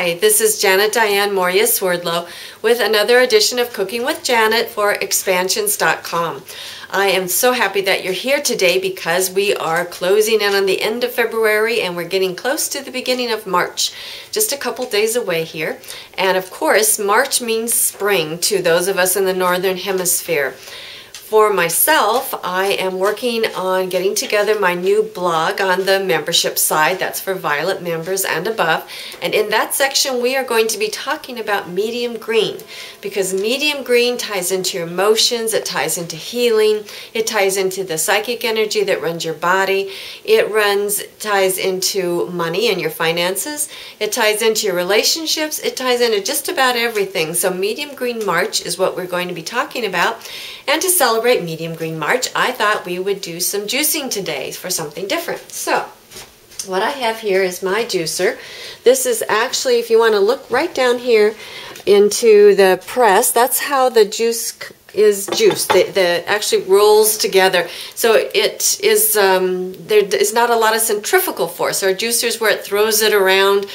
Hi, this is Diane Mourglia-Swerdlow with another edition of Cooking with Janet for Expansions.com. I am so happy that you're here today because we are closing in on the end of February and we're getting close to the beginning of March. Just a couple days away here. And of course, March means spring to those of us in the Northern Hemisphere. For myself, I am working on getting together my new blog on the membership side. That's for Violet members and above. And in that section, we are going to be talking about medium green because medium green ties into your emotions, it ties into healing, it ties into the psychic energy that runs your body, it ties into money and your finances, it ties into your relationships, it ties into just about everything. So medium green March is what we're going to be talking about. And to celebrate Medium Green March, I thought we would do some juicing today for something different. So, what I have here is my juicer. This is actually, if you want to look right down here into the press, that's how the juice is juiced. It actually rolls together. So it is, there is not a lot of centrifugal force. Our juicer's where it throws it around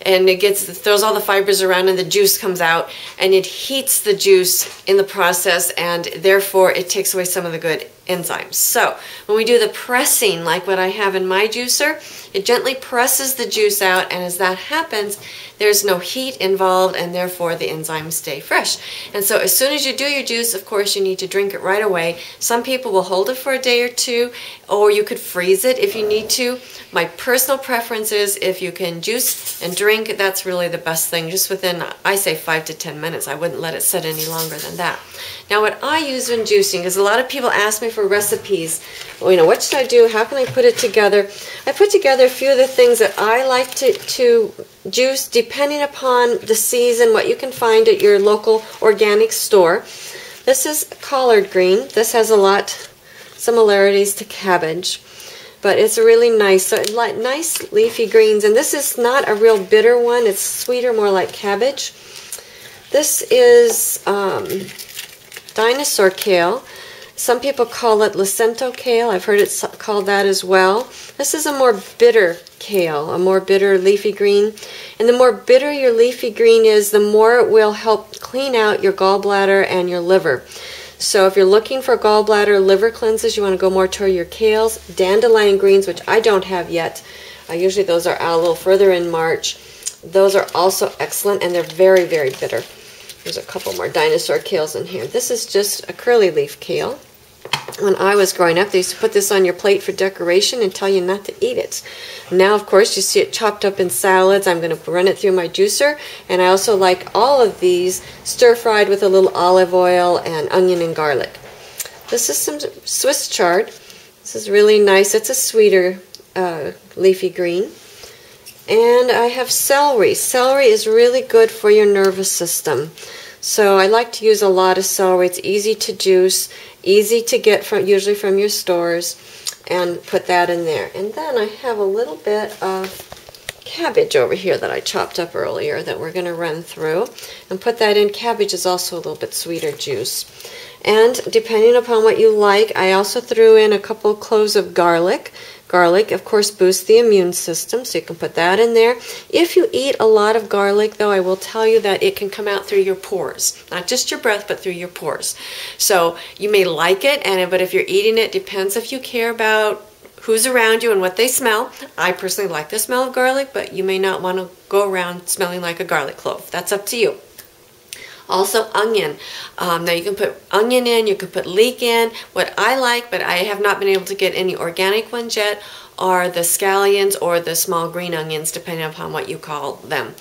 and it throws all the fibers around and the juice comes out and it heats the juice in the process and therefore it takes away some of the good enzymes. So when we do the pressing like what I have in my juicer, it gently presses the juice out, and as that happens there's no heat involved and therefore the enzymes stay fresh. And so as soon as you do your juice, of course you need to drink it right away. Some people will hold it for a day or two, or you could freeze it if you need to. My personal preference is if you can juice and drink, that's really the best thing. Just within, I say 5 to 10 minutes. I wouldn't let it sit any longer than that. Now what I use when juicing, because a lot of people ask me for recipes, well, what should I do? How can I put it together? I put together a few of the things that I like to juice depending upon the season, what you can find at your local organic store. This is collard green. This has a lot similarities to cabbage, but it's really nice. So like nice leafy greens, and this is not a real bitter one. It's sweeter, more like cabbage. This is dinosaur kale. Some people call it Lacento kale. I've heard it called that as well. This is a more bitter kale, a more bitter leafy green. And the more bitter your leafy green is, the more it will help clean out your gallbladder and your liver. So if you're looking for gallbladder liver cleanses, you want to go more toward your kales. Dandelion greens, which I don't have yet. Usually those are out a little further in March. Those are also excellent, and they're very, very bitter. There's a couple more dinosaur kales in here. This is just a curly leaf kale. When I was growing up, they used to put this on your plate for decoration and tell you not to eat it. Now, of course, you see it chopped up in salads. I'm going to run it through my juicer. And I also like all of these stir-fried with a little olive oil and onion and garlic. This is some Swiss chard. This is really nice. It's a sweeter leafy green. And I have celery. Celery is really good for your nervous system. So I like to use a lot of celery. It's easy to juice, easy to get usually from your stores, and put that in there. And then I have a little bit of cabbage over here that I chopped up earlier that we're going to run through and put that in. Cabbage is also a little bit sweeter juice. And depending upon what you like, I also threw in a couple cloves of garlic. Garlic, of course, boosts the immune system, so you can put that in there. If you eat a lot of garlic, though, I will tell you that it can come out through your pores. Not just your breath, but through your pores. So you may like it, but if you're eating it, depends if you care about who's around you and what they smell. I personally like the smell of garlic, but you may not want to go around smelling like a garlic clove. That's up to you. Also onion. Now you can put onion in, you can put leek in. What I like, but I have not been able to get any organic ones yet, are the scallions or the small green onions, depending upon what you call them.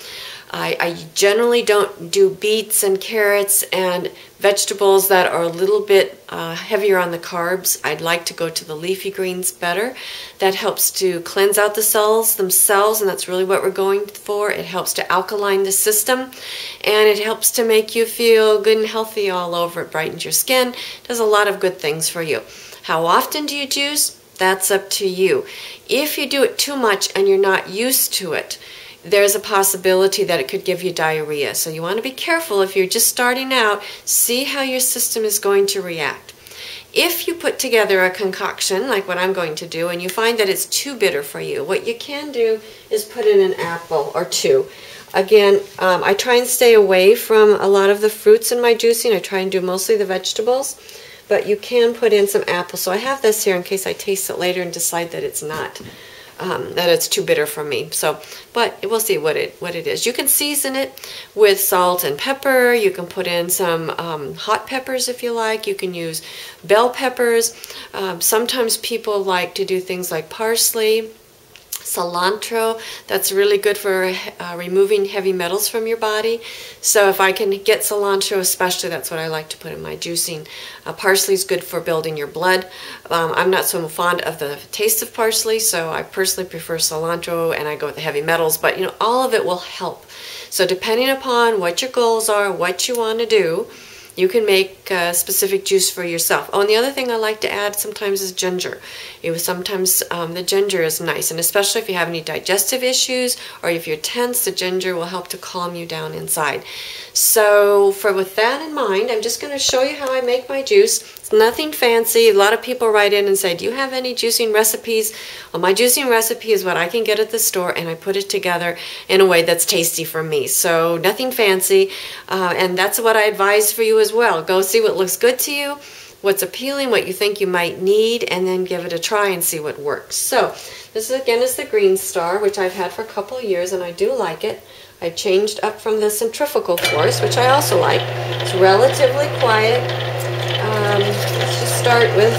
I generally don't do beets and carrots and vegetables that are a little bit heavier on the carbs. I'd like to go to the leafy greens better. That helps to cleanse out the cells themselves, and that's really what we're going for. It helps to alkaline the system, and it helps to make you feel good and healthy all over. It brightens your skin, does a lot of good things for you. How often do you juice? That's up to you. If you do it too much and you're not used to it, there's a possibility that it could give you diarrhea. So you want to be careful if you're just starting out. See how your system is going to react. If you put together a concoction like what I'm going to do and you find that it's too bitter for you, what you can do is put in an apple or two. Again, I try and stay away from a lot of the fruits in my juicing. I try and do mostly the vegetables, but you can put in some apples. So I have this here in case I taste it later and decide that it's not, that it's too bitter for me. So, but we'll see what it is. You can season it with salt and pepper. You can put in some hot peppers if you like. You can use bell peppers. Sometimes people like to do things like parsley, cilantro. That's really good for removing heavy metals from your body. So if I can get cilantro especially, that's what I like to put in my juicing. Parsley is good for building your blood. I'm not so fond of the taste of parsley, so I personally prefer cilantro, and I go with the heavy metals, but you know, all of it will help. So depending upon what your goals are, what you want to do, you can make a specific juice for yourself. Oh, and the other thing I like to add sometimes is ginger. Sometimes the ginger is nice, and especially if you have any digestive issues or if you're tense, the ginger will help to calm you down inside. So with that in mind, I'm just going to show you how I make my juice. It's nothing fancy. A lot of people write in and say, do you have any juicing recipes? Well, my juicing recipe is what I can get at the store, and I put it together in a way that's tasty for me. So nothing fancy, and that's what I advise for you as well. Go see what looks good to you, what's appealing, what you think you might need, and then give it a try and see what works. So this again is the Green Star, which I've had for a couple of years, and I do like it. I've changed up from the centrifugal force, which I also like. It's relatively quiet. Let's just start with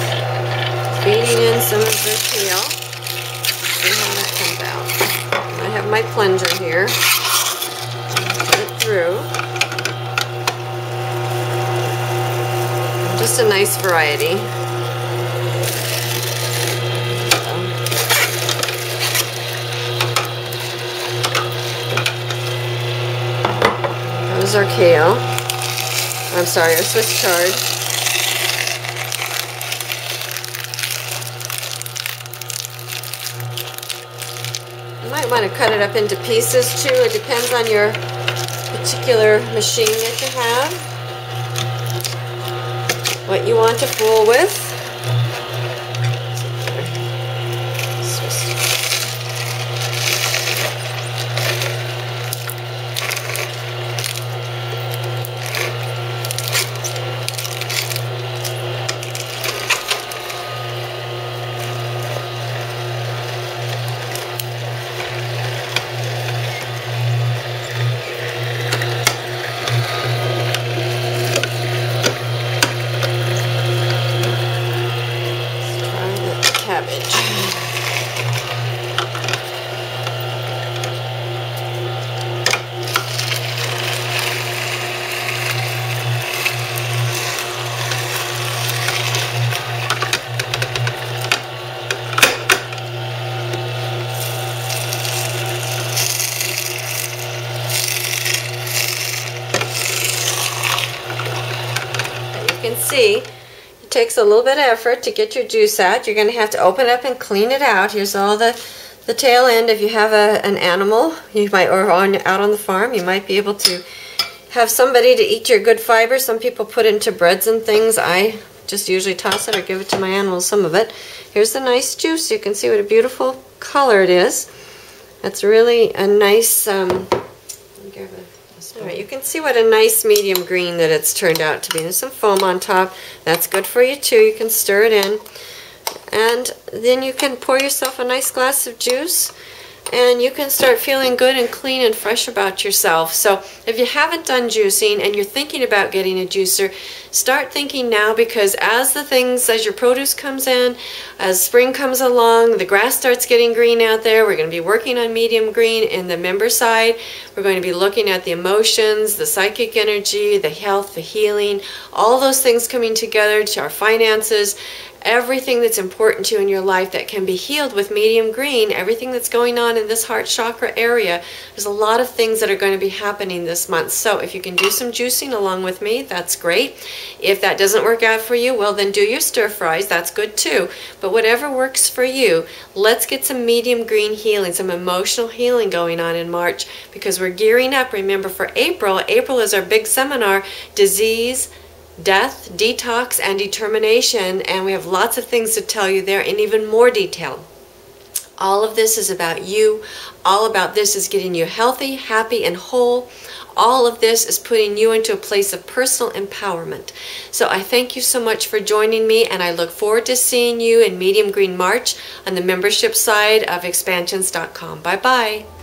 feeding in some of the kale. See how that comes out. I have my plunger here. Put it through. Just a nice variety. There's our kale. I'm sorry, our Swiss chard. You might want to cut it up into pieces too. It depends on your particular machine that you have, what you want to fool with. See, it takes a little bit of effort to get your juice out. You're going to have to open it up and clean it out. Here's all the tail end. If you have an animal, you might, or out on the farm, you might be able to have somebody to eat your good fiber. Some people put it into breads and things. I just usually toss it or give it to my animals, some of it. Here's the nice juice. You can see what a beautiful color it is. That's really a nice, Alright, you can see what a nice medium green that it's turned out to be. There's some foam on top. That's good for you too. You can stir it in. And then you can pour yourself a nice glass of juice, and you can start feeling good and clean and fresh about yourself. So if you haven't done juicing and you're thinking about getting a juicer, start thinking now, because as your produce comes in, as spring comes along, the grass starts getting green out there. We're going to be working on medium green in the member side. We're going to be looking at the emotions, the psychic energy, the health, the healing, all those things coming together to our finances. Everything that's important to you in your life that can be healed with medium green, everything that's going on in this heart chakra area, there's a lot of things that are going to be happening this month. So if you can do some juicing along with me, that's great. If that doesn't work out for you, well then do your stir fries, that's good too. But whatever works for you, let's get some medium green healing, some emotional healing going on in March, because we're gearing up, remember, for April. April is our big seminar, Disease, death, detox, and determination, and we have lots of things to tell you there in even more detail. All of this is about you. All about this is getting you healthy, happy, and whole. All of this is putting you into a place of personal empowerment. So I thank you so much for joining me, and I look forward to seeing you in Medium Green March on the membership side of expansions.com. Bye-bye.